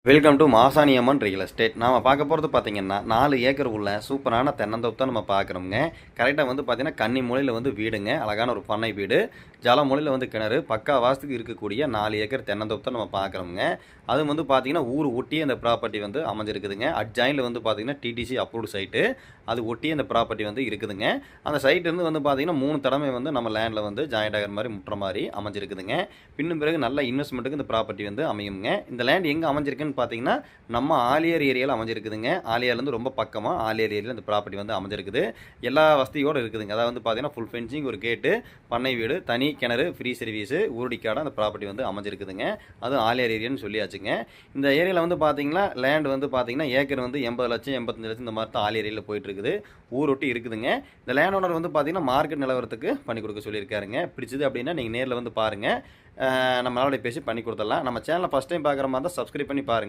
Welcome to Masani Amman real estate. நாம் பார்க்க போகிறது பார்த்தீங்கன்னா 4 ஏக்கர் உள்ள சூப்பரான தென்னந்தோப்பு தான் நம்ம பார்க்குறோங்க. கரெக்டாக வந்து பார்த்தீங்கன்னா கன்னி மூலையில் வந்து வீடுங்க, அழகான ஒரு பண்ணை வீடு, ஜல மூலையில் வந்து கிணறு, பக்கா வாஸ்துக்கு இருக்கக்கூடிய 4 ஏக்கர் தென்னந்தோப்பு தான் நம்ம பார்க்குறோங்க. அது வந்து பார்த்தீங்கன்னா ஊர் ஒட்டியே அந்த ப்ராப்பர்ட்டி வந்து அமைஞ்சிருக்குதுங்க. அட்ஜாயினில் வந்து பார்த்தீங்கன்னா டிடிசி அப்ரூவ்டு சைட்டு, அது ஒட்டியே அந்த ப்ராப்பர்ட்டி வந்து இருக்குதுங்க. அந்த சைட் இருந்து வந்து பார்த்தீங்கன்னா 3 தடவை வந்து நம்ம லேண்டில் வந்து ஜாயிண்ட் ஆகிற மாதிரி முட்டுற மாதிரி அமைஞ்சிருக்குதுங்க. பின்னும் பிறகு நல்ல இன்வெஸ்ட்மெண்ட்டுக்கு இந்த ப்ராப்பர்ட்டி வந்து அமையுங்க. இந்த லேண்ட் எங்கே அமைஞ்சிருக்குன்னு பார்த்தீங்கன்னா நம்ம ஆலியார் ஏரியாவில் அமைஞ்சிருக்குதுங்க. ஆலியார்லேருந்து ரொம்ப பக்கமாக ஆலியார் ஏரியாவில் இந்த ப்ராப்பர்ட்டி வந்து அமைஞ்சிருக்குது. எல்லா வசதியோடு இருக்குதுங்க. அதாவது வந்து பார்த்தீங்கன்னா ஃபுல் ஃபென்சிங், ஒரு கேட்டு, பண்ணை வீடு, தனி கிணறு, ஃப்ரீ சர்வீஸு, ஊருடிக்காடு அந்த ப்ராப்பர்ட்டி வந்து அமைஞ்சிருக்குதுங்க. அதுவும் ஆலியார் ஏரியான்னு சொல்லியாச்சுங்க. இந்த ஏரியாவில் வந்து பார்த்தீங்கன்னா லேண்ட் வந்து பார்த்தீங்கன்னா ஏக்கர் வந்து 80 லட்சம் 85 லட்சம் இந்த மாதிரி தான் ஆலியார் ஏரியாவில் போயிட்டு இருக்குது. ஊரொட்டி இருக்குதுங்க. இந்த லேண்ட் ஓனர் வந்து பார்த்தீங்கன்னா மார்க்கெட் நிலவரத்துக்கு பண்ணி கொடுக்க சொல்லியிருக்காருங்க. பிடிச்சது அப்படின்னா நீங்கள் நேரில் வந்து பாருங்கள், நம்மளால பேசி பண்ணி கொடுத்துடலாம். நம்ம சேனலை ஃபஸ்ட் டைம் பார்க்குற மாதிரி தான் சப்ஸ்கிரைப் பண்ணி பாருங்கள்.